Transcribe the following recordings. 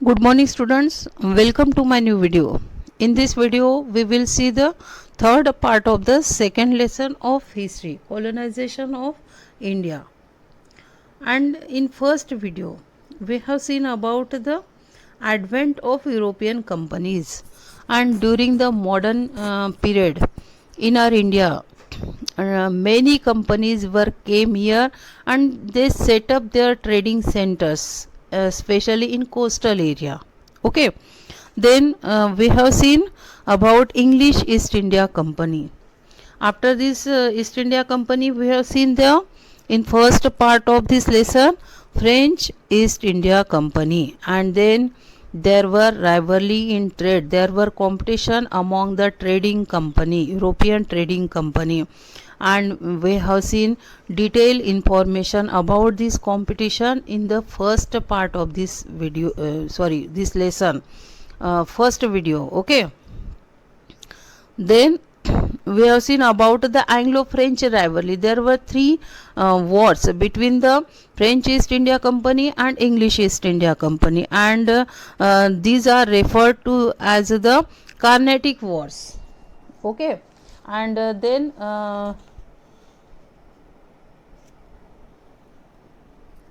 Good morning students, welcome to my new video. In this video we will see the third part of the second lesson of history, colonization of India. And in first video we have seen about the advent of European companies, and during the modern period in our India, many companies were came here and they set up their trading centers, especially in coastal area. Okay, then we have seen about English East India Company. After this East India Company, we have seen the in first part of this lesson French East India Company, and then there were rivalry in trade. There were competition among the trading company, European trading company, and we have seen detailed information about this competition in the first part of this video. This lesson, first video. Okay. Then we have seen about the Anglo-French rivalry. There were three wars between the French East India Company and English East India Company, and these are referred to as the Carnatic Wars. Okay, and then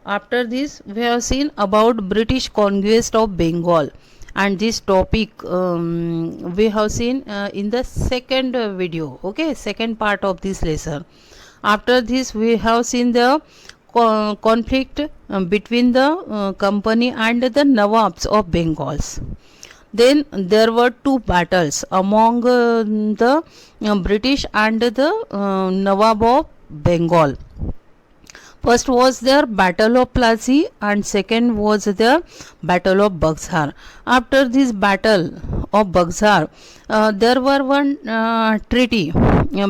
after this we have seen about British conquest of Bengal, and this topic we have seen in the second video. Okay, second part of this lesson. After this we have seen the conflict between the company and the Nawabs of Bengals. Then there were two battles among the British and the Nawab of Bengal. First was their Battle of Plassey and second was their Battle of Buxar. After this Battle of Buxar, there were one treaty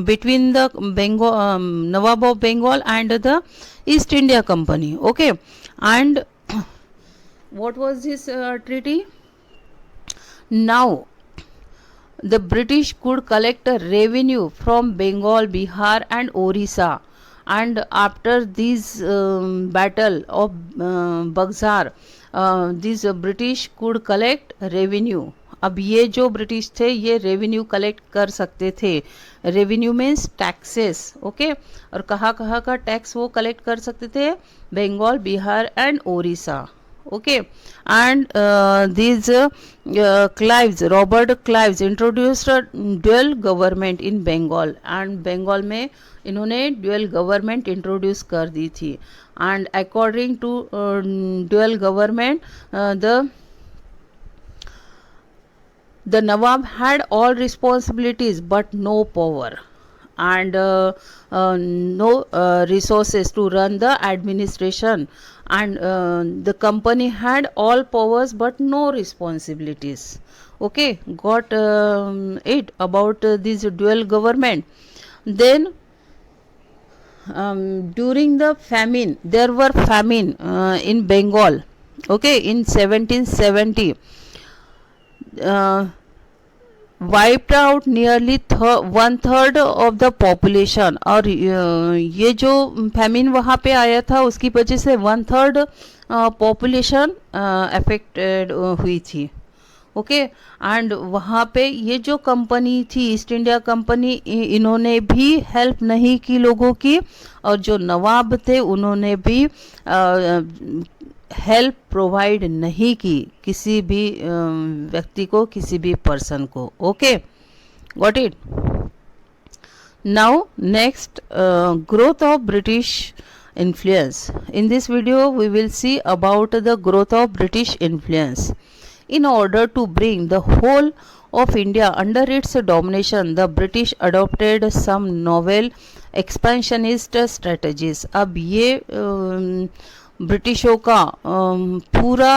between the Nawab of Bengal and the East India Company. Okay, and what was this treaty? Now the British could collect a revenue from Bengal, Bihar and Orissa, and after this battle of Buxar, this British could collect revenue. अब ये जो British थे ये revenue collect कर सकते थे. Revenue means taxes. Okay, और कहाँ कहाँ का टैक्स वो कलेक्ट कर सकते थे? Bengal, Bihar and Odisha. Okay, and these Clives, Robert Clives introduced a dual government in Bengal, and Bengal में इन्होंने dual government introduce कर दी थी. And according to dual government, the Nawab had all responsibilities but no power, and no resources to run the administration, and the company had all powers but no responsibilities. Okay, got it about this dual government. Then during the famine, there were famine in Bengal. Okay, in 1770, wiped out nearly 1/3 of the population. और ये जो famine वहाँ पे आया था उसकी वजह से 1/3 पॉपुलेशन अफेक्टेड हुई थी. ओके, एंड वहाँ पे ये जो कंपनी थी ईस्ट इंडिया कंपनी, इन्होंने भी हेल्प नहीं की लोगों की, और जो नवाब थे उन्होंने भी हेल्प प्रोवाइड नहीं की किसी भी व्यक्ति को, किसी भी पर्सन को. Okay, got it. Now next, growth of British influence. In this video we will see about the growth of British influence. In order to bring the whole of India under its domination, the British adopted some novel expansionist strategies. अब ये ब्रिटिशों का पूरा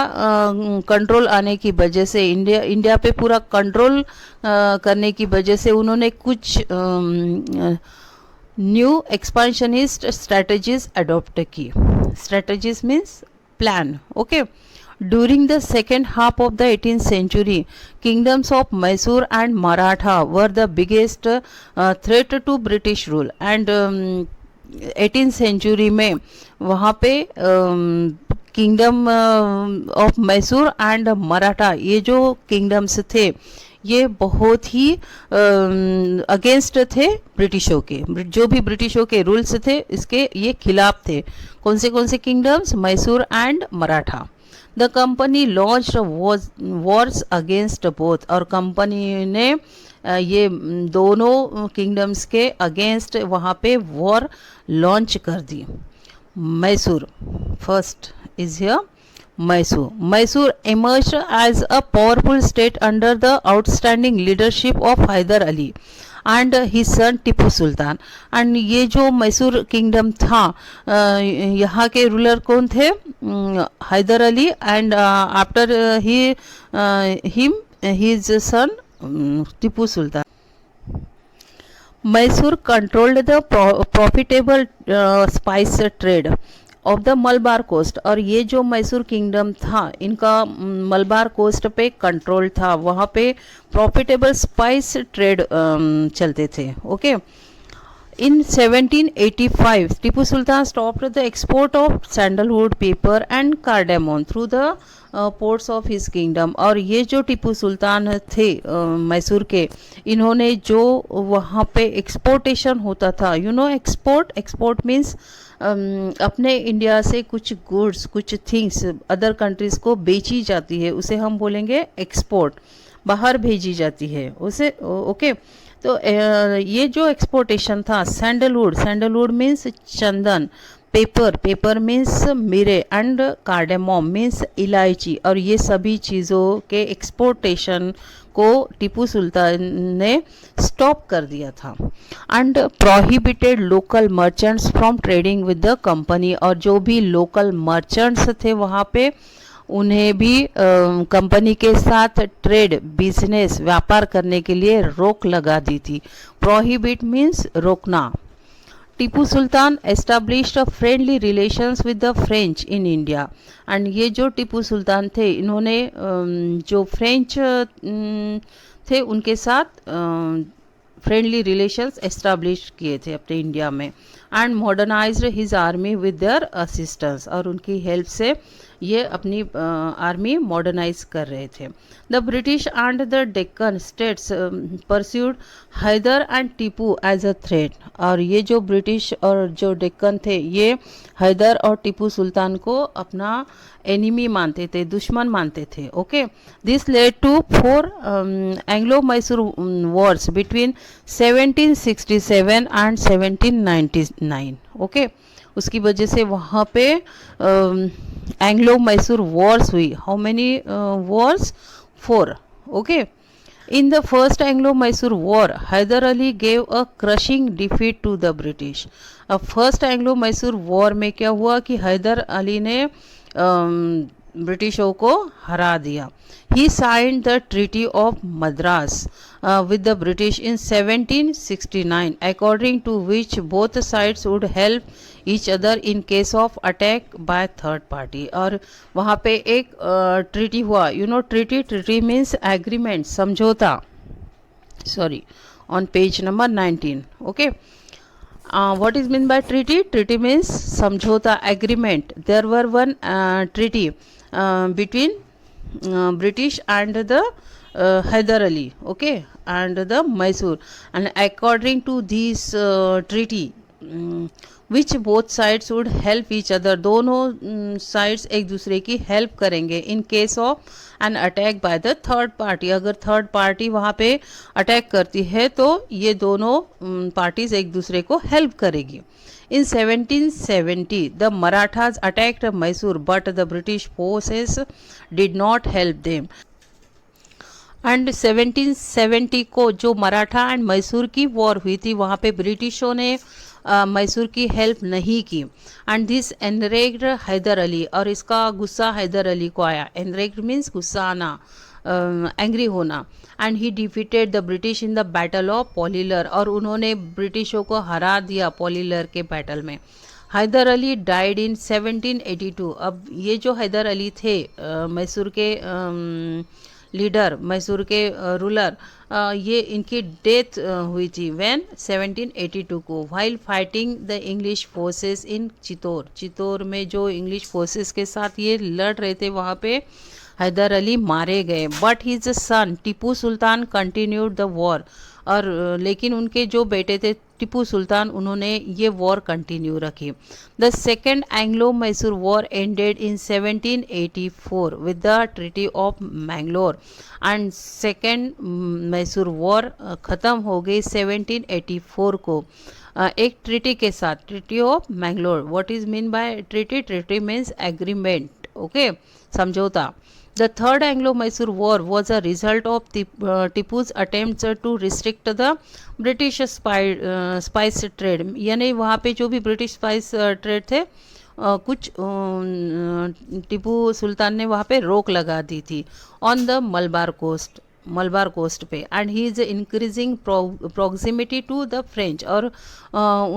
control आने की वजह से, India पे पूरा कंट्रोल करने की वजह से उन्होंने कुछ न्यू एक्सपेंशनिस्ट स्ट्रेटजीज अडॉप्ट की. Strategies means plan. Okay, during the second half of the 18th century, kingdoms of Mysore and Maratha were the biggest threat to British rule, and 18th century में वहाँ पे kingdom of Mysore and Maratha, ये जो kingdoms थे ये बहुत ही against थे ब्रिटिशों के, जो भी ब्रिटिशों के रूल्स थे इसके ये खिलाफ थे। कौन से kingdoms? Mysore and Maratha. The company launched Wars against both, और कंपनी ने ये दोनों किंगडम्स के अगेंस्ट वहाँ पे वॉर लॉन्च कर दी। Mysore first is here. Mysore emerged as a powerful state under the outstanding leadership of Hyder Ali and his son Tipu Sultan. And ये जो मैसूर किंगडम था, यहाँ के रूलर कौन थे? Haidar Ali, and after him his son Tipu Sultan. Mysore controlled the profitable spice trade of the Malabar coast, और ये जो मैसूर किंगडम था इनका मलबार कोस्ट पे कंट्रोल था, वहाँ पे प्रॉफिटेबल स्पाइस ट्रेड चलते थे। Okay. In 1785, Tipu Sultan stopped the export of sandalwood, paper and cardamom through the ports of his kingdom। और ये जो टीपू सुल्तान थे मैसूर के, इन्होंने जो वहाँ पे एक्सपोर्टेशन होता था, एक्सपोर्ट मीन्स अपने इंडिया से कुछ गुड्स, कुछ थिंग्स अदर कंट्रीज़ को बेची जाती है, उसे हम बोलेंगे एक्सपोर्ट, बाहर भेजी जाती है उसे। ओके। तो ये जो एक्सपोर्टेशन था, sandalwood means Chandan, paper means Mire, and cardamom means इलायची, और ये सभी चीज़ों के एक्सपोर्टेशन को टीपू सुल्तान ने स्टॉप कर दिया था। And prohibited local merchants from trading with the company, और जो भी लोकल मर्चेंट्स थे वहाँ पे उन्हें भी कंपनी के साथ ट्रेड, बिजनेस, व्यापार करने के लिए रोक लगा दी थी। प्रोहिबिट मीन्स रोकना। Tipu Sultan established a friendly relations with the French in India, and ये जो टीपू सुल्तान थे इन्होंने जो फ्रेंच थे उनके साथ फ्रेंडली रिलेशंस एस्टैब्लिश किए थे अपने इंडिया में। And modernised his army with their assistance, और उनकी हेल्प से ये अपनी आर्मी मॉडर्नाइज कर रहे थे। The British and the Deccan states pursued Haidar and Tipu as a threat, और ये जो ब्रिटिश और जो डेक्कन थे ये हैदर और टीपू सुल्तान को अपना एनिमी मानते थे, दुश्मन मानते थे। Okay. This led to 4 Anglo Mysore wars between 1767 and 1799। Okay. उसकी वजह से वहाँ पे एंग्लो मैसूर वॉर्स हुई। How many wars? 4। Okay. In the first Anglo-Mysore War, Hyder Ali gave a crushing defeat to the British। अब फर्स्ट एंग्लो-मैसूर वॉर में क्या हुआ कि हैदर अली ने ब्रिटिशों को हरा दिया। He signed the Treaty of Madras with the British in 1769, according to which both sides would help each other in case of attack by third party। और वहाँ पे एक ट्रीटी हुआ, ट्रीटी मीन्स एग्रीमेंट, समझौता, sorry, on page number 19। okay। what is meant by treaty? Treaty means samjhota, agreement. There were one treaty between British and the Hyder Ali, okay, and the Mysore, and according to this treaty, which both sides would help each other, दोनों sides एक दूसरे की help करेंगे in case of an attack by the third party। अगर third party वहाँ पे attack करती है तो ये दोनों parties एक दूसरे को help करेगी। In 1770, the Marathas attacked Mysore, but the British forces did not help them। And 1770 को जो मराठा एंड मैसूर की वॉर हुई थी वहाँ पे ब्रिटिशों ने मैसूर की हेल्प नहीं की। एंड दिस एनरेग्ड हैदर अली, और इसका गुस्सा हैदर अली को आया। एनरेग्ड मीन्स गुस्सा आना, एंग्री होना। And he defeated the British in the battle of Pollilur, और उन्होंने ब्रिटिशों को हरा दिया पॉलीलर के बैटल में। Haidar Ali died in 1782। अब ये जो हैदर अली थे मैसूर के लीडर, मैसूर के रूलर, ये इनकी डेथ हुई थी व्हेन 1782 को, while fighting the English forces in Chittor. Chittor में जो इंग्लिश फोर्सेस के साथ ये लड़ रहे थे वहाँ पे हैदर अली मारे गए। But his son Tipu Sultan continued the war, और लेकिन उनके जो बेटे थे टीपू सुल्तान, उन्होंने ये वॉर कंटिन्यू रखी। The second Anglo Mysore war ended in 1784 with the treaty of Mangalore, and second Mysore war ख़त्म हो गई 1784 को एक ट्रीटी के साथ, treaty of Mangalore. What is mean by treaty? Treaty means agreement, okay, समझौता। The Third Anglo-Mysore War was a result of Tipu's attempts to restrict the British spice trade। यानी वहाँ पे जो भी ब्रिटिश स्पाइस ट्रेड थे कुछ टीपू सुल्तान ने वहाँ पे रोक लगा दी थी ऑन द मलबार कोस्ट पे। And he is increasing proximity to the French, और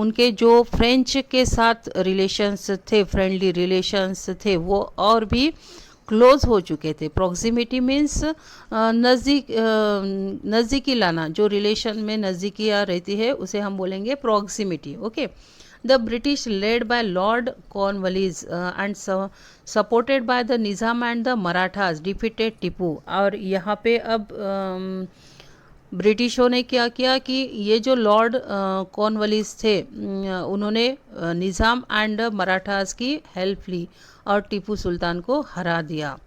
उनके जो फ्रेंच के साथ रिलेशंस थे, फ्रेंडली रिलेशंस थे, वो और भी क्लोज हो चुके थे। प्रॉक्सिमिटी मीन्स नज़दीकी लाना, जो रिलेशन में नज़दीकियाँ रहती है उसे हम बोलेंगे proximity, okay. The British led by Lord Cornwallis and supported by the Nizam and the Marathas defeated Tipu. और यहाँ पे अब ब्रिटिशों ने क्या किया कि ये जो लॉर्ड कॉर्नवालिस थे उन्होंने निज़ाम एंड मराठास की हेल्प ली और टीपू सुल्तान को हरा दिया।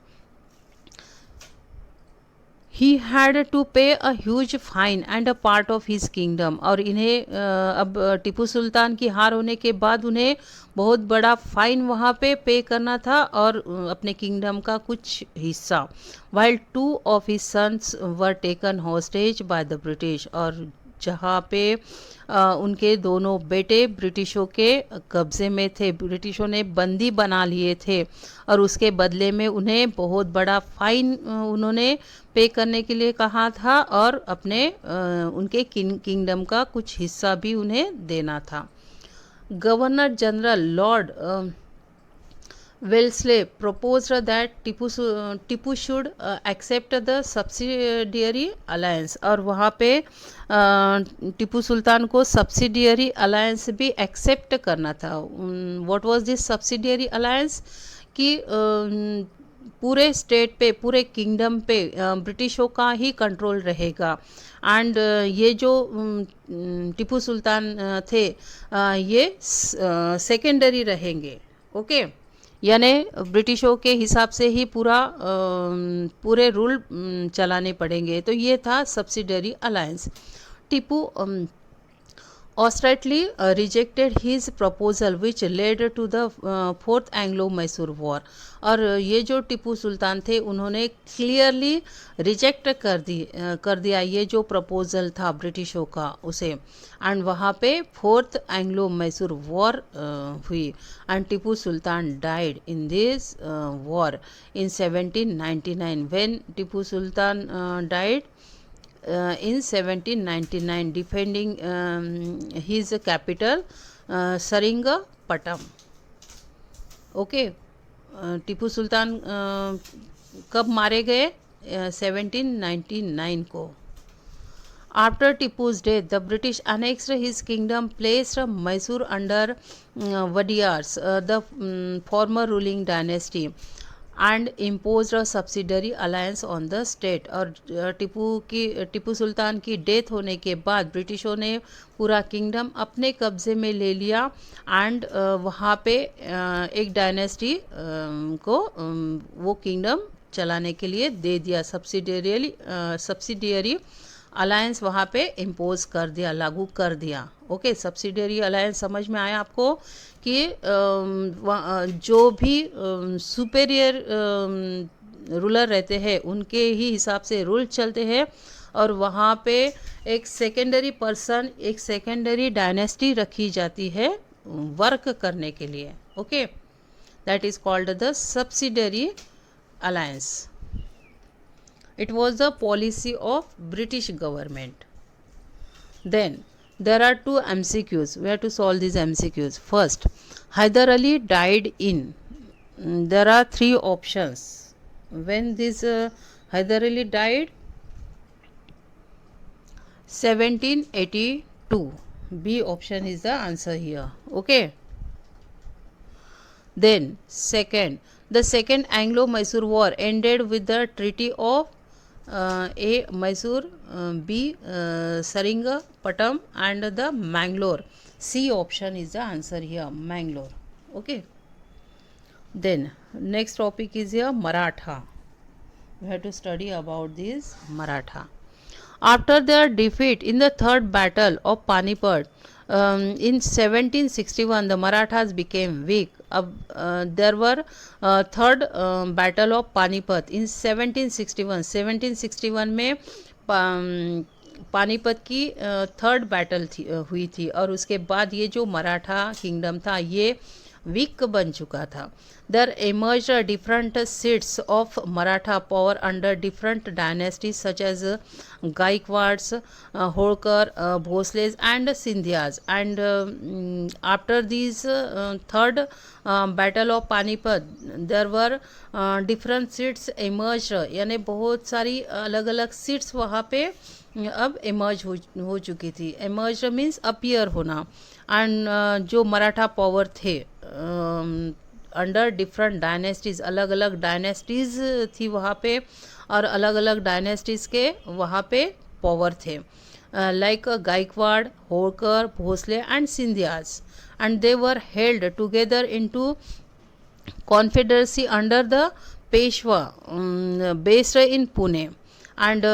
ही हैड टू पे a huge fine and a part of his kingdom. और इन्हें अब टीपू सुल्तान की हार होने के बाद उन्हें बहुत बड़ा फाइन वहाँ पे करना था और अपने किंगडम का कुछ हिस्सा। While 2 of his sons were taken hostage by the British. और जहाँ पे उनके दोनों बेटे ब्रिटिशों के कब्ज़े में थे, ब्रिटिशों ने बंदी बना लिए थे और उसके बदले में उन्हें बहुत बड़ा फाइन उन्होंने पे करने के लिए कहा था और अपने उनके किंगडम का कुछ हिस्सा भी उन्हें देना था। Governor general lord Wellesley proposed that Tipu should accept the subsidiary alliance. और वहाँ पे टीपू सुल्तान को सब्सिडियरी अलायंस भी एक्सेप्ट करना था। What was this subsidiary alliance? कि पूरे स्टेट पे, पूरे किंगडम पे ब्रिटिशों का ही कंट्रोल रहेगा। एंड ये जो टीपू सुल्तान थे ये सेकेंडरी रहेंगे, ओके। यानी ब्रिटिशों के हिसाब से ही पूरे रूल चलाने पड़ेंगे। तो ये था subsidiary alliance. Tipu austerely rejected his proposal which led to the fourth Anglo Mysore war. और ये जो टीपू सुल्तान थे उन्होंने क्लियरली रिजेक्ट कर दिया ये जो प्रपोजल था ब्रिटिशों का उसे। एंड वहाँ पे फोर्थ एंग्लो मैसूर वॉर हुई and Tipu Sultan died in this war in 1799 when Tipu Sultan died in 1799 defending his capital Seringapatam, okay. Tipu Sultan कब मारे गए? 1799 को। After Tipu's death, the British annexed his kingdom, placed Mysore under Wadiyars, the former ruling dynasty, and impose a subsidiary alliance on the state. और टीपू सुल्तान की death होने के बाद ब्रिटिशों ने पूरा किंगडम अपने कब्ज़े में ले लिया एंड वहाँ पे एक डायनेस्टी को वो किंगडम चलाने के लिए दे दिया। सब्सिडियरी अलायंस वहाँ पे इम्पोज कर दिया, लागू कर दिया, ओके। सब्सिडियरी अलायंस समझ में आया आपको कि जो भी सुपेरियर रूलर रहते हैं उनके ही हिसाब से रूल चलते हैं और वहाँ पे एक सेकेंडरी पर्सन, एक सेकेंडरी डायनेस्टी रखी जाती है वर्क करने के लिए, okay. That is called the subsidiary alliance. It was the policy of British government. Then there are two MCQs. We have to solve these MCQs. First, Hyder Ali died in. There are three options. When this Hyder Ali died 1782. B option is the answer here. Okay. Then, the second Anglo-Mysore War ended with the Treaty of A. Mysore, B. Seringapatam, and the Mangalore. C option is the answer here, Mangalore. Okay. Then, next topic is here Maratha. We have to study about this Maratha. After their defeat in the third battle of Panipat in 1761, the Marathas became weak. There were third battle of Panipat in 1761. 1761 में पानीपत की third battle हुई थी और उसके बाद ये जो Maratha kingdom था ये वीक बन चुका था. There emerged different seats of Maratha power under different dynasties such as Gaikwads, Holkar, Bhosles and Sindhyas. And after this third battle of Panipat, there were different seats emerged. यानी बहुत सारी अलग अलग सीट्स वहाँ पे अब इमर्ज हो चुकी थी. इमर्ज मीन्स अपीयर होना. एंड जो मराठा पावर थे अंडर डिफरेंट डायनेस्टीज़, अलग अलग डायनेस्टीज़ थी वहाँ पे और अलग अलग डायनेस्टीज़ के वहाँ पे पावर थे. Like Gaikwad, Holkar, Bhonsle and Scindias. And they were held together into confederacy under the Peshwa based in Pune. And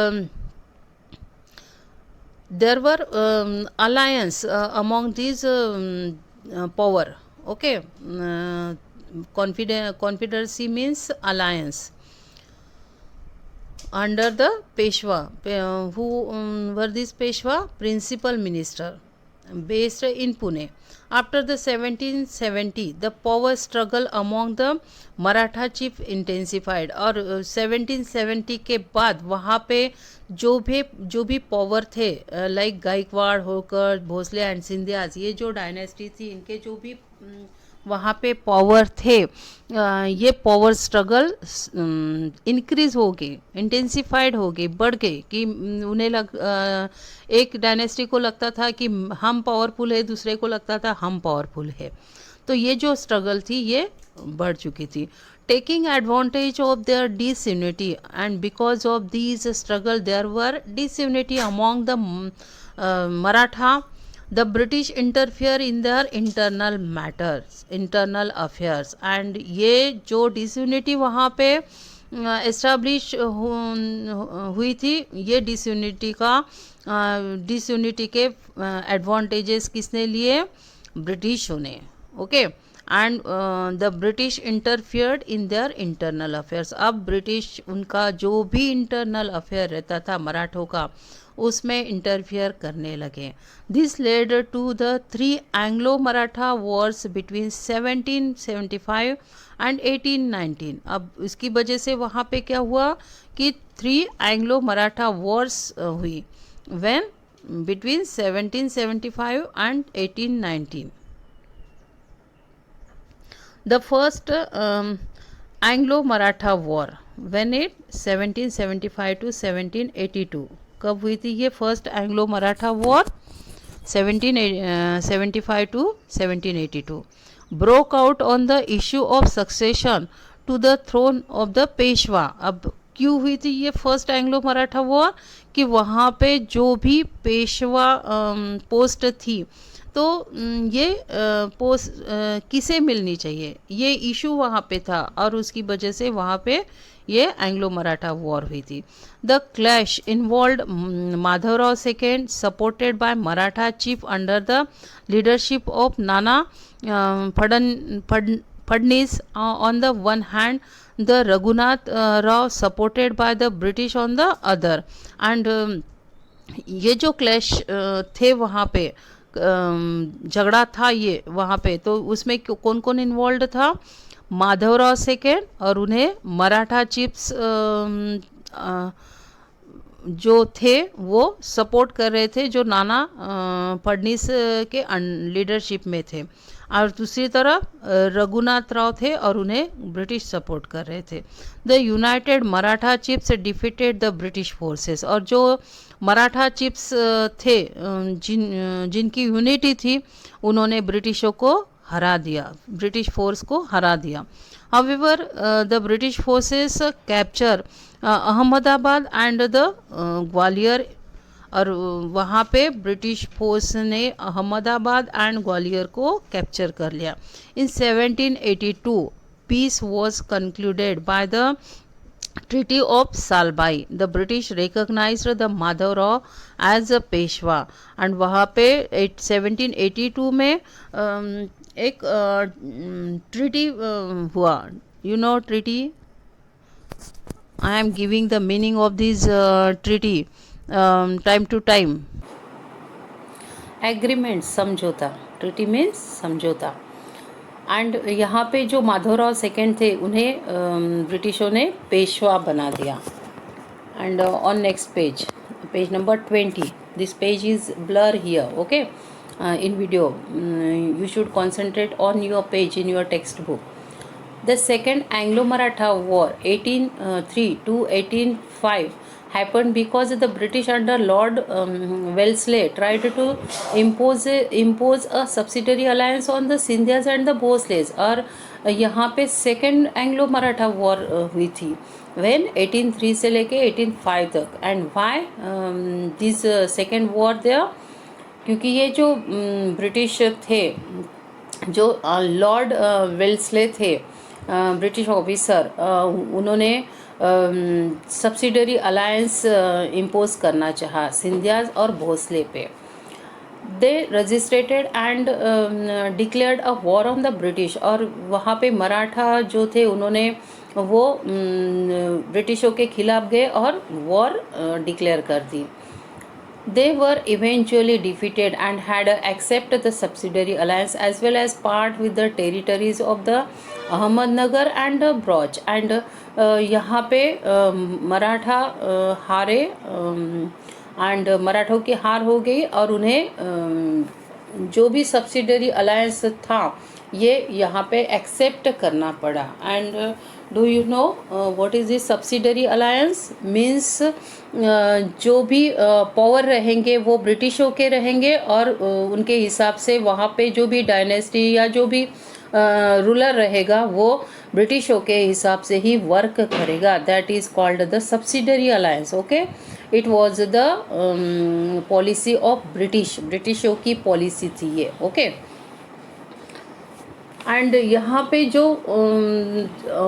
there were alliance among these power. Okay. Confederacy means alliance under the Peshwa. Who were these Peshwa? Principal minister based in Pune. After the 1770, the power struggle among the Maratha chief intensified. और 1770 के बाद वहाँ पे जो भी power थे like Gaekwad, होकर, Bhosle and Scindias, ये जो डायनेस्टी थी इनके जो भी वहाँ पे पावर थे ये पावर स्ट्रगल इंक्रीज हो गई, इंटेंसिफाइड हो गई, बढ़ गई कि उन्हें एक डायनेस्टी को लगता था कि हम पावरफुल है, दूसरे को लगता था हम पावरफुल है. तो ये जो स्ट्रगल थी ये बढ़ चुकी थी. Taking advantage of their disunity and because of this struggle there were disunity among the Maratha. The British interfere in their internal matters, internal affairs. And ये जो disunity वहाँ पे establish हुई थी, ये disunity के advantages किसने लिए? ब्रिटिशों ने. Okay. And the British interfered in their internal affairs. अब ब्रिटिश उनका जो भी इंटरनल अफेयर रहता था मराठों का उसमें इंटरफियर करने लगे. This led to the 3 Anglo Maratha wars between 1775 and 1819. अब इसकी वजह से वहाँ पे क्या हुआ कि 3 एंग्लो मराठा वॉर्स हुई when between 1775 and 1819. The first Anglo-Maratha War, when it 1775 to 1782. कब हुई थी ये first Anglo Maratha war? 1775 to 1782. Broke out on the issue of succession to the throne of the Peshwa. अब क्यों हुई थी ये फर्स्ट एंग्लो मराठा वॉर? कि वहाँ पे जो भी पेशवा पोस्ट थी तो ये पोस्ट किसे मिलनी चाहिए, ये इशू वहाँ पे था और उसकी वजह से वहाँ पे ये एंग्लो मराठा वॉर हुई थी. The clash involve Madhavrao second supported by Maratha chief under the leadership of Nana Phadnis on the one hand, the Raghunath Rao supported by the British on the other. And ये जो क्लैश थे वहाँ पे झगड़ा था ये वहाँ पे, तो उसमें कौन कौन इन्वॉल्व था? माधवराव सेकेंड और उन्हें मराठा चिप्स जो थे वो सपोर्ट कर रहे थे जो नाना फडनीस के लीडरशिप में थे. और दूसरी तरफ रघुनाथ राव थे और उन्हें ब्रिटिश सपोर्ट कर रहे थे। The United Maratha chips defeated the British forces, और जो मराठा चिप्स थे जिनकी यूनिटी थी, उन्होंने ब्रिटिशों को हरा दिया, ब्रिटिश फोर्स को हरा दिया। However, the British forces capture Ahmedabad and the Gwalior, और वहाँ पे ब्रिटिश फोर्स ने अहमदाबाद एंड ग्वालियर को कैप्चर कर लिया। In 1782 peace was concluded by the Treaty of Salbai. The British recognized the Madhavrao as a Peshwa, and वहाँ पे 1782 में एक ट्रीटी हुआ, you know treaty, I am giving the meaning of this treaty time to time. Agreement, समझौता, treaty means समझौता। And यहाँ पे जो माधवराव सेकेंड थे उन्हें ब्रिटिशों ने पेशवा बना दिया। And on next page, page number 20, this page is blur here, okay, in video. You should concentrate on your page in your textbook. The second Anglo-Maratha War 1803 to 1805 happened because the British under Lord Wellesley tried to impose a subsidiary alliance on the Scindias and the Bhosles, और यहाँ पे second Anglo Maratha war हुई थी when 1803 से लेके 1805 तक। And why this second war there, क्योंकि ये जो ब्रिटिश थे, जो लॉर्ड वेल्सले थे ब्रिटिश ऑफिसर, उन्होंने सब्सिडरी अलायंस इम्पोज करना चाहा सिंधियाज और भोसले पे। They registered and declared a war on the British, और वहाँ पे मराठा जो थे उन्होंने वो ब्रिटिशों के खिलाफ गए और वॉर डिक्लेयर कर दी। They were eventually defeated and had accepted the subsidiary alliance as well as part with the territories of the Ahmednagar and Bauch. And यहाँ पे मराठा हारे, एंड मराठों की हार हो गई और उन्हें जो भी सब्सिडरी अलायंस था ये यहाँ पे एक्सेप्ट करना पड़ा। And do you know what is this subsidiary alliance? Means जो भी पावर रहेंगे वो ब्रिटिशों के रहेंगे, और उनके हिसाब से वहाँ पे जो भी डायनेस्टी या जो भी रूलर रहेगा वो ब्रिटिशों के हिसाब से ही वर्क करेगा। That is called the subsidiary alliance, okay. It was the policy of ब्रिटिशों की पॉलिसी थी ये, ओके। एंड यहाँ पे जो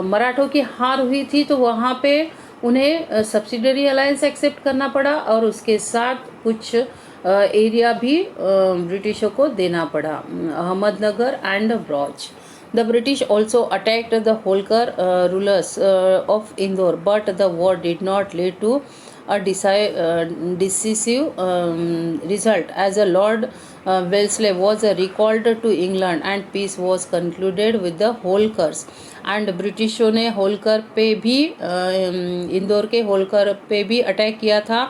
मराठों की हार हुई थी तो वहाँ पे उन्हें सब्सिडरी अलायंस एक्सेप्ट करना पड़ा, और उसके साथ कुछ एरिया भी ब्रिटिशों को देना पड़ा, Ahmednagar and Broach. The British also attacked the Holkar rulers of Indore, but the war did not lead to a decisive result, as a Lord Wellesley was recalled to England and peace was concluded with the Holkars। And ब्रिटिशों ने होलकर पे भी इंदौर के होलकर पे भी attack किया था,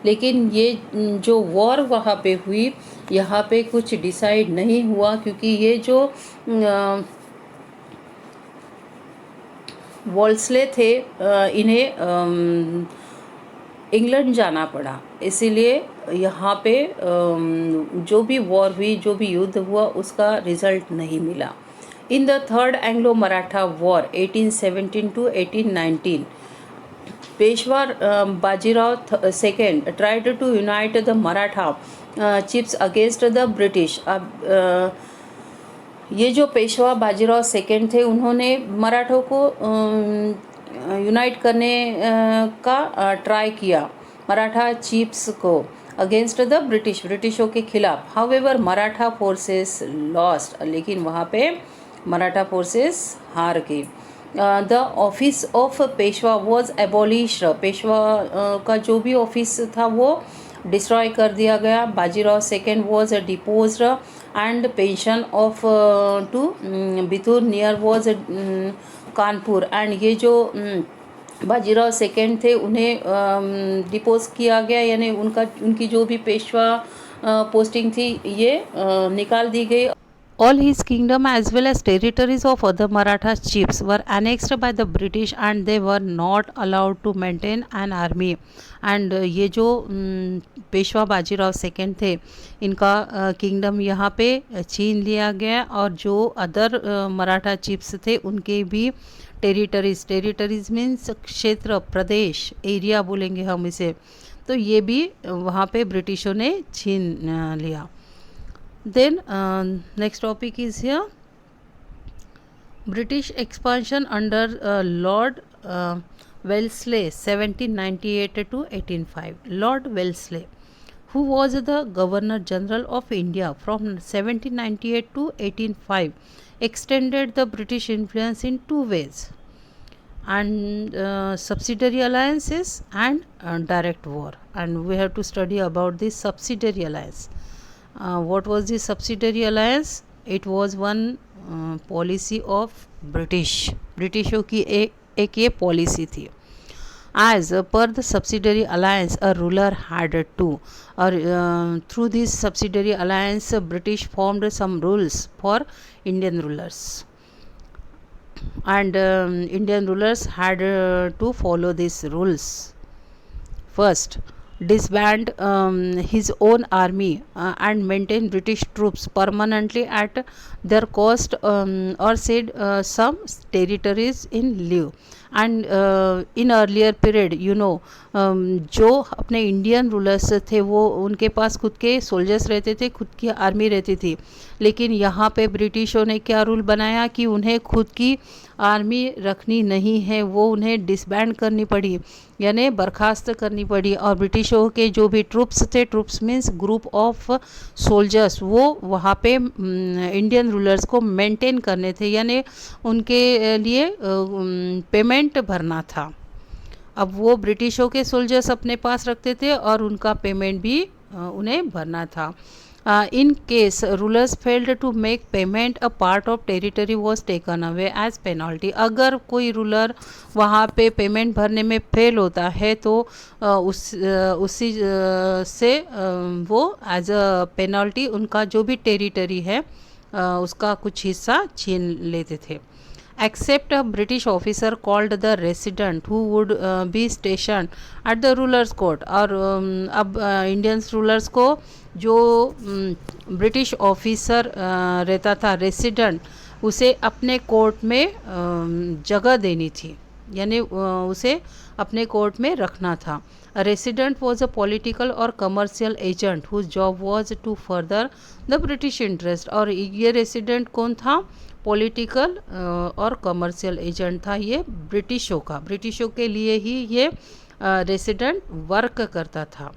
लेकिन ये जो वॉर वहाँ पे हुई यहाँ पे कुछ डिसाइड नहीं हुआ, क्योंकि ये जो वॉल्सले थे इन्हें इंग्लैंड जाना पड़ा, इसीलिए यहाँ पे जो भी वॉर हुई, जो भी युद्ध हुआ, उसका रिजल्ट नहीं मिला। In the third Anglo Maratha war 1817 to 1819 Peshwa Bajirao second tried to unite the Maratha chiefs against the British. अब ये जो पेशवा बाजीराव सेकेंड थे उन्होंने मराठों को यूनाइट करने का ट्राई किया, मराठा चीफ्स को, अगेंस्ट द ब्रिटिशों के खिलाफ। हाउएवर मराठा फोर्सेस लॉस्ट, लेकिन वहाँ पे मराठा फोर्सेस हार गई। The office of Peshwa was abolished, Peshwa का जो भी ऑफिस था वो डिस्ट्रॉय कर दिया गया। Bajirao second was deposed and pension off to Bithur near was Kanpur. And ये जो बाजीराव सेकेंड थे उन्हें डिपोज किया गया, यानी उनकी जो भी पेशवा पोस्टिंग थी ये निकाल दी गई। All his kingdom as well as territories of other Maratha chiefs were annexed by the British and they were not allowed to maintain an army. And ये जो पेशवा बाजीराव सेकेंड थे, इनका किंगडम यहाँ पे छीन लिया गया और जो अदर मराठा चिप्स थे उनके भी टेरिटरीज मीन्स क्षेत्र, प्रदेश, एरिया बोलेंगे हम इसे, तो ये भी वहाँ पे ब्रिटिशों ने छीन लिया. Then next topic is here, British expansion under Lord Wellesley 1798 to 1805. Lord Wellesley, who was the Governor General of India from 1798 to 1805, extended the British influence in two ways, and subsidiary alliances and direct war. And we have to study about this subsidiary alliance. What was the subsidiary alliance? It was one policy of ब्रिटिशों की एक ये policy थी. As per the subsidiary alliance, a ruler had two, or through this subsidiary alliance, British formed some rules for Indian rulers, and Indian rulers had to follow these rules. First, disband his own army and maintain British troops permanently at their cost, or said some territories in lieu. And in earlier period, जो अपने Indian rulers थे वो उनके पास खुद के soldiers रहते थे, खुद की आर्मी रहती थी, लेकिन यहाँ पे ब्रिटिशों ने क्या रूल बनाया कि उन्हें खुद की आर्मी रखनी नहीं है, वो उन्हें डिसबैंड करनी पड़ी, यानी बर्खास्त करनी पड़ी. और ब्रिटिशों के जो भी ट्रूप्स थे, troops means group of soldiers, वो वहाँ पे इंडियन रूलर्स को मेंटेन करने थे, यानी उनके लिए पेमेंट भरना था. अब वो ब्रिटिशों के सोल्जर्स अपने पास रखते थे और उनका पेमेंट भी उन्हें भरना था. In case rulers failed to make payment, a part of territory was taken away as penalty. अगर कोई रूलर वहाँ पे पेमेंट भरने में फेल होता है तो उसी से वो एज अ पेनल्टी उनका जो भी टेरिटरी है उसका कुछ हिस्सा छीन लेते थे. Except a British officer called the resident who would be stationed at the ruler's court. और अब इंडियन रूलर्स को जो ब्रिटिश ऑफिसर रहता था रेसिडेंट, उसे अपने कोर्ट में जगह देनी थी, यानी उसे अपने कोर्ट में रखना था. रेसिडेंट वॉज अ पॉलिटिकल और commercial agent whose job was to further the British interest. और ये रेसिडेंट कौन था? पॉलिटिकल और कमर्शियल एजेंट था ये ब्रिटिशों का. ब्रिटिशों के लिए ही ये रेसिडेंट वर्क करता था,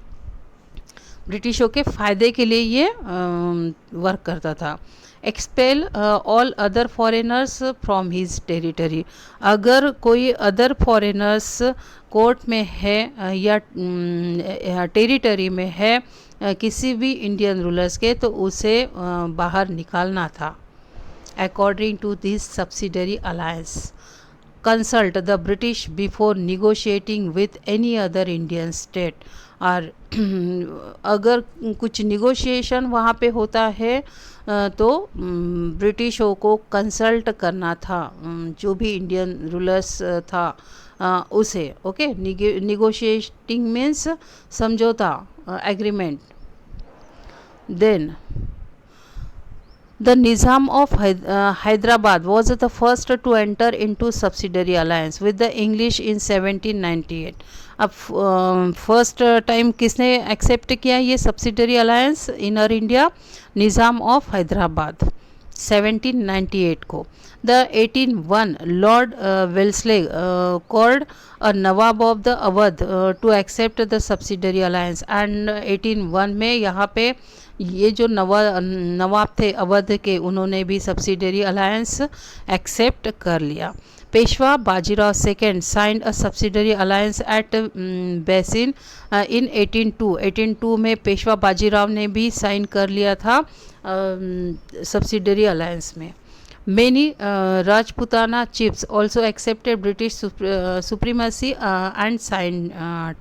ब्रिटिशों के फ़ायदे के लिए ये वर्क करता था. Expel all other foreigners from his territory. अगर कोई अदर फॉरेनर्स कोर्ट में है या टेरिटरी में है किसी भी इंडियन रूलर्स के, तो उसे बाहर निकालना था. According to this subsidiary alliance, consult the British before negotiating with any other Indian state. और अगर कुछ निगोशिएशन वहाँ पे होता है तो ब्रिटिशों को कंसल्ट करना था, जो भी इंडियन रूलर्स था उसे. ओके, निगोशिएटिंग मीन्स समझौता, agreement. Then the Nizam of Hyderabad was the first to enter into subsidiary alliance with the English in 1798. अब फर्स्ट टाइम किसने एक्सेप्ट किया ये subsidiary alliance inner India? Nizam of Hyderabad 1798 को. The 1801 Lord Wellesley called a Nawab of the Awadh to accept the subsidiary alliance. and 1801 में यहाँ पे ये जो नवाब थे अवध के, उन्होंने भी सब्सिडरी अलायंस एक्सेप्ट कर लिया. Peshwa Bajirao second signed a subsidiary alliance at Bassein in 1802 में पेशवा बाजीराव ने भी साइन कर लिया था सब्सिडरी अलायंस में. Many Rajputana chiefs also accepted British supremacy and signed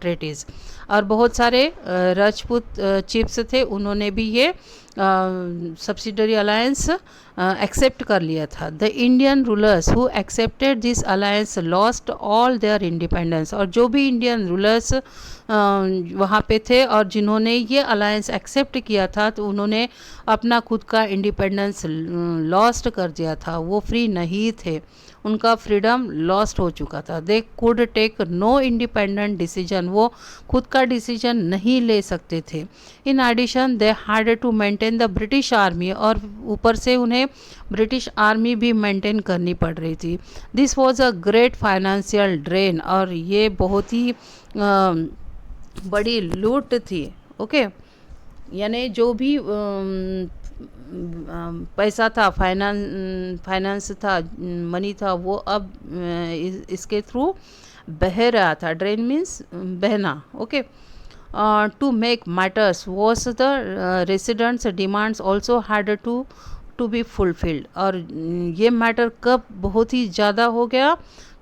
treaties. और बहुत सारे राजपूत चिफ्स थे, उन्होंने भी ये सब्सिडरी अलायंस एक्सेप्ट कर लिया था. The Indian rulers who accepted this alliance lost all their independence. और जो भी इंडियन रूलर्स वहाँ पे थे और जिन्होंने ये अलायंस एक्सेप्ट किया था, तो उन्होंने अपना खुद का इंडिपेंडेंस लॉस्ट कर दिया था. वो फ्री नहीं थे, उनका फ्रीडम लॉस्ट हो चुका था. They could take no independent decision. वो खुद का डिसीजन नहीं ले सकते थे. In addition they had to maintain the British army. और ऊपर से उन्हें ब्रिटिश आर्मी भी मेंटेन करनी पड़ रही थी. This was a great financial drain. और ये बहुत ही बड़ी लूट थी. ओके, यानी जो भी पैसा था, फाइनेंस था, मनी था, वो अब इसके थ्रू बह रहा था. ड्रेन मीन्स बहना. Okay, to make matters was the residents' demands also had to be fulfilled. और ये मैटर कब बहुत ही ज़्यादा हो गया,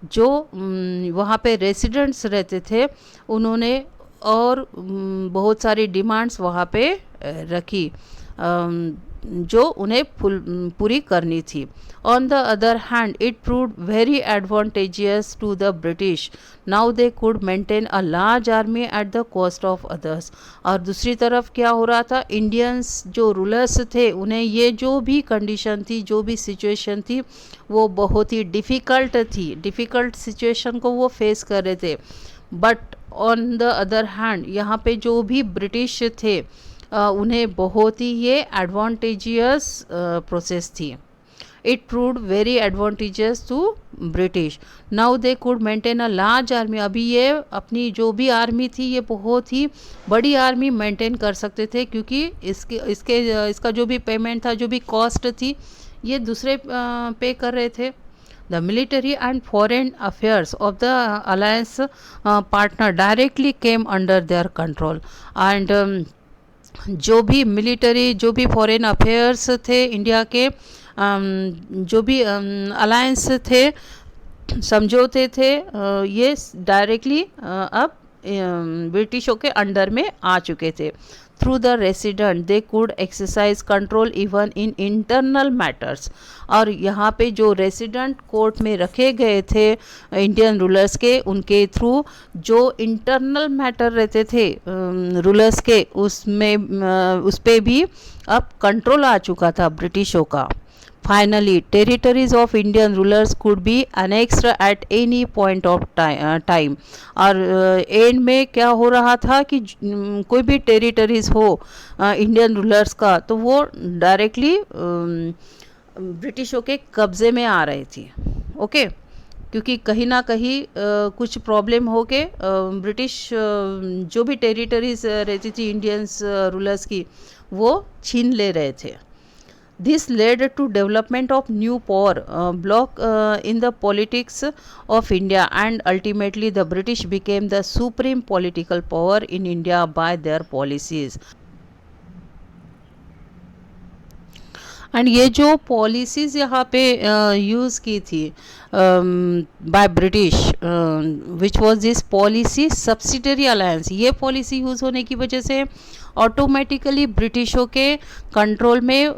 जो वहाँ पे रेसिडेंट्स रहते थे उन्होंने और बहुत सारी डिमांड्स वहाँ पे रखी जो उन्हें पूरी करनी थी. On the other hand it proved very advantageous to the British. Now they could maintain a large army at the cost of others. और दूसरी तरफ क्या हो रहा था, इंडियंस जो रूलर्स थे उन्हें ये जो भी कंडीशन थी, जो भी सिचुएशन थी, वो बहुत ही डिफ़िकल्ट थी. डिफ़िकल्ट सिचुएशन को वो फेस कर रहे थे. But on the other hand यहाँ पे जो भी ब्रिटिश थे उन्हें बहुत ही ये एडवांटेजियस प्रोसेस थी. It proved very advantageous to British. Now they could maintain a large army. अभी ये अपनी जो भी आर्मी थी, ये बहुत ही बड़ी आर्मी मेंटेन कर सकते थे, क्योंकि इसका जो भी पेमेंट था, जो भी कॉस्ट थी, ये दूसरे पे कर रहे थे. The military and foreign affairs of the alliance partner directly came under their control. And जो भी मिलिट्री, जो भी फॉरेन अफेयर्स थे इंडिया के, जो भी अलायंस थे, समझौते थे, ये डायरेक्टली अब ब्रिटिशों के अंडर में आ चुके थे. Through the resident they could exercise control even in internal matters. और यहाँ पे जो रेसिडेंट कोर्ट में रखे गए थे इंडियन रूलर्स के, उनके थ्रू जो इंटरनल मैटर रहते थे रूलर्स के, उसमें उस पर भी अब कंट्रोल आ चुका था ब्रिटिशों का. Finally, territories of Indian rulers could be annexed at any point of time. और एंड में क्या हो रहा था कि कोई भी टेरिटरीज हो इंडियन रूलर्स का, तो वो डायरेक्टली ब्रिटिशों के कब्ज़े में आ रही थी. ओके, क्योंकि कहीं ना कहीं कुछ प्रॉब्लम हो के ब्रिटिश जो भी टेरिटरीज रहती थी इंडियंस रूलर्स की, वो छीन ले रहे थे. This led to development of new power bloc in the politics of India, and ultimately the British became the supreme political power in India by their policies. And ये जो पॉलिसीज़ यहाँ पे यूज़ की थी by British, which was this policy subsidiary alliance. ये policy use होने की वजह से ऑटोमेटिकली ब्रिटिशों के कंट्रोल में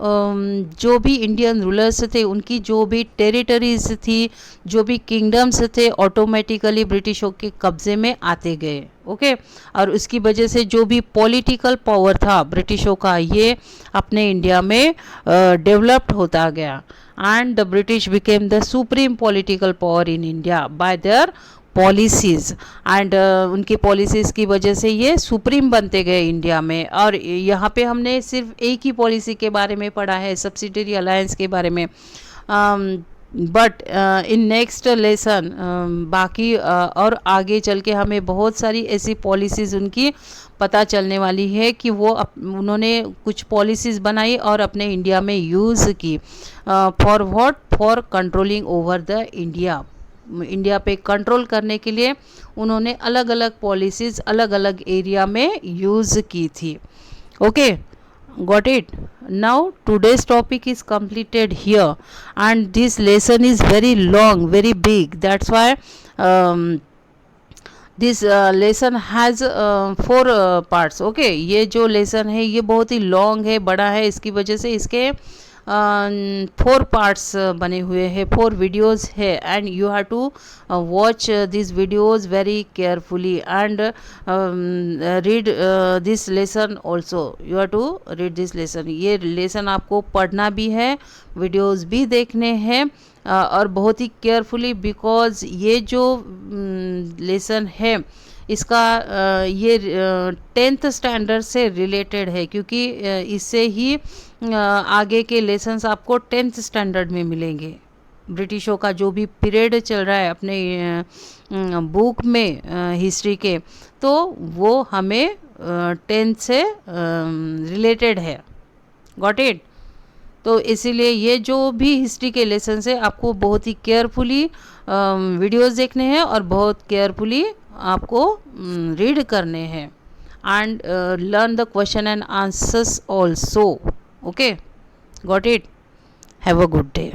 जो भी इंडियन रूलर्स थे, उनकी जो भी टेरिटरीज थी, जो भी किंगडम्स थे, ऑटोमेटिकली ब्रिटिशों के कब्ज़े में आते गए. ओके, और उसकी वजह से जो भी पॉलिटिकल पावर था ब्रिटिशों का, ये अपने इंडिया में डेवलप्ड होता गया. And the British became the supreme political power in India by there policies. And उनकी पॉलिसीज़ की वजह से ये सुप्रीम बनते गए इंडिया में. और यहाँ पे हमने सिर्फ एक ही पॉलिसी के बारे में पढ़ा है, सब्सिडरी अलायंस के बारे में. बट इन नेक्स्ट लेसन बाकी और आगे चल के हमें बहुत सारी ऐसी पॉलिसीज़ उनकी पता चलने वाली है कि वो उन्होंने कुछ पॉलिसीज़ बनाई और अपने इंडिया में यूज़ की. For what? For controlling over the India. India पे कंट्रोल करने के लिए उन्होंने अलग अलग पॉलिसीज़ अलग अलग एरिया में यूज़ की थी. Okay, got it. Now today's topic is completed here, and this lesson is very long, very big. That's why this lesson has 4 parts. Okay, ये जो लेसन है ये बहुत ही लॉन्ग है, बड़ा है, इसकी वजह से इसके 4 पार्ट्स बने हुए हैं, 4 वीडियोज़ है, and you have to watch this videos very carefully and read this lesson also. You have to read this lesson. ये लेसन आपको पढ़ना भी है, वीडियोज़ भी देखने हैं और बहुत ही केयरफुली, बिकॉज ये जो लेसन है इसका ये 10th स्टैंडर्ड से रिलेटेड है, क्योंकि इससे ही आगे के लेसन्स आपको 10th स्टैंडर्ड में मिलेंगे। ब्रिटिशों का जो भी पीरियड चल रहा है अपने बुक में हिस्ट्री के, तो वो हमें 10th से रिलेटेड है। Got it? तो इसीलिए ये जो भी हिस्ट्री के लेसन्स है आपको बहुत ही केयरफुली वीडियोस देखने हैं और बहुत केयरफुली आपको रीड करने हैं, and learn the question and answers also. Okay, got it? Have a good day.